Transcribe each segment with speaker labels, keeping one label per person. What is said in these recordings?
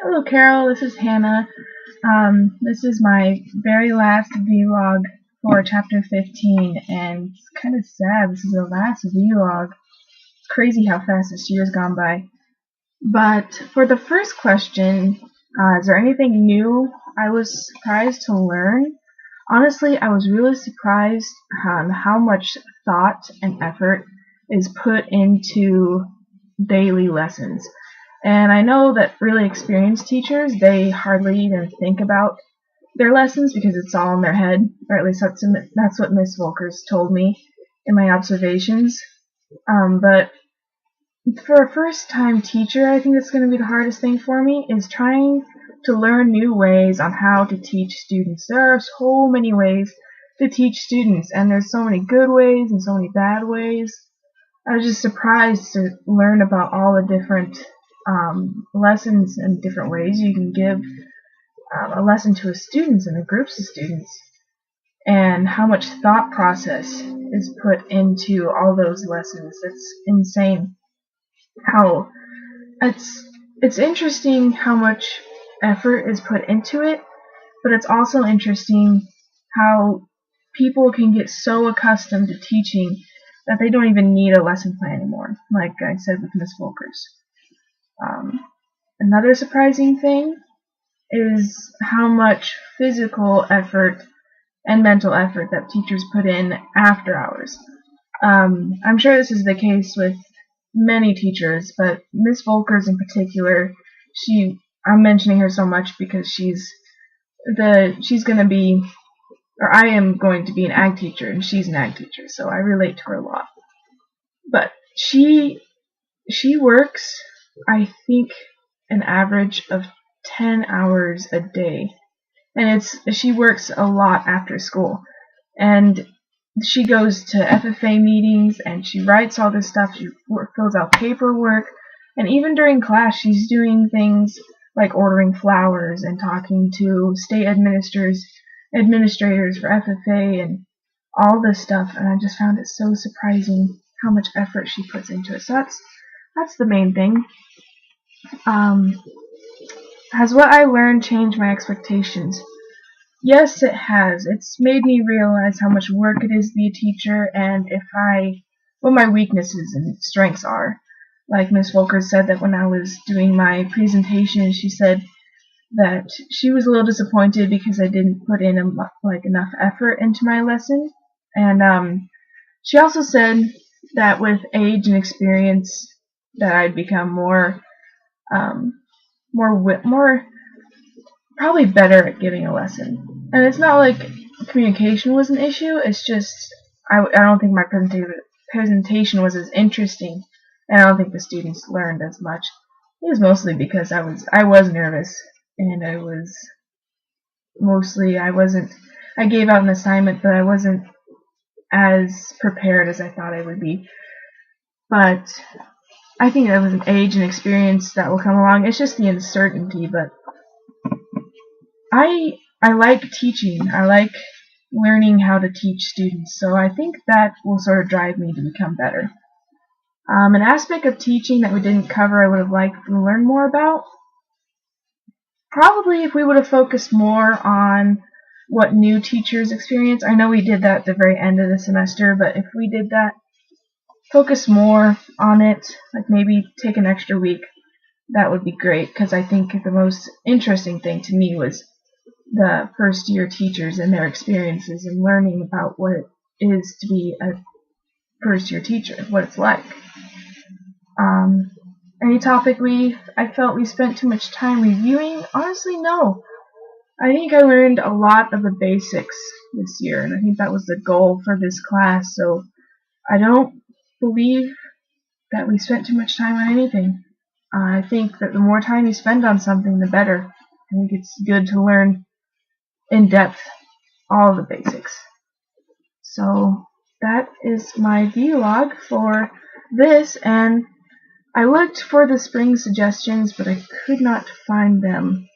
Speaker 1: Hello, Carol. This is Hannah. This is my very last vlog for chapter 15, and it's kind of sad. This is the last vlog. It's crazy how fast this year's gone by. But for the first question, is there anything new I was surprised to learn? Honestly, I was really surprised on how much thought and effort is put into daily lessons. And I know that really experienced teachers, they hardly even think about their lessons because it's all in their head, or at least that's what Miss Volkers told me in my observations. But for a first-time teacher, I think that's going to be the hardest thing for me, is trying to learn new ways on how to teach students. There are so many ways to teach students, and there's so many good ways and so many bad ways. I was just surprised to learn about all the different lessons and different ways you can give a lesson to a student and a groups of students, and how much thought process is put into all those lessons. It's insane how it's interesting how much effort is put into it, but it's also interesting how people can get so accustomed to teaching that they don't even need a lesson plan anymore, like I said with Miss Volkers. Another surprising thing is how much physical effort and mental effort that teachers put in after hours. I'm sure this is the case with many teachers, but Miss Volkers in particular, I'm mentioning her so much because she's gonna be, or I am going to be, an ag teacher, and she's an ag teacher, so I relate to her a lot. But she works, I think, an average of 10 hours a day, and she works a lot after school, and she goes to FFA meetings, and she writes all this stuff, she fills out paperwork, and even during class she's doing things like ordering flowers and talking to state administrators for FFA and all this stuff, and I just found it so surprising how much effort she puts into it. So that's the main thing. Has what I learned changed my expectations? Yes, it has. It's made me realize how much work it is to be a teacher, and what my weaknesses and strengths are. Like Miss Volker said, that when I was doing my presentation, she said that she was a little disappointed because I didn't put in enough effort into my lesson. And she also said that with age and experience, that I'd become more probably better at giving a lesson. And it's not like communication was an issue, it's just I don't think my presentation was as interesting, and I don't think the students learned as much. It was mostly because I was nervous, and I gave out an assignment, but I wasn't as prepared as I thought I would be. But I think that was an age and experience that will come along. It's just the uncertainty, but I like teaching. I like learning how to teach students, so I think that will sort of drive me to become better. An aspect of teaching that we didn't cover I would have liked to learn more about, probably if we would have focused more on what new teachers experience. I know we did that at the very end of the semester, but if we did that, focus more on it, like maybe take an extra week, that would be great, because I think the most interesting thing to me was the first year teachers and their experiences, and learning about what it is to be a first year teacher, what it's like. Any topic I felt we spent too much time reviewing? Honestly, no. I think I learned a lot of the basics this year, and I think that was the goal for this class, so I don't believe that we spent too much time on anything. I think that the more time you spend on something, the better. I think it's good to learn in depth all the basics. So that is my vlog for this, and I looked for the spring suggestions, but I could not find them.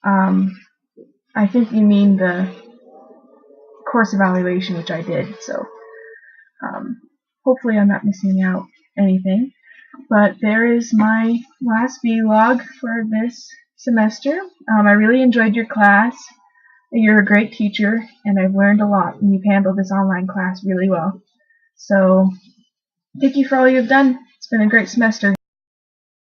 Speaker 1: I think you mean the course evaluation, which I did, so hopefully I'm not missing out anything. But there is my last vlog for this semester. I really enjoyed your class. You're a great teacher, and I've learned a lot, and you've handled this online class really well. So, thank you for all you've done. It's been a great semester.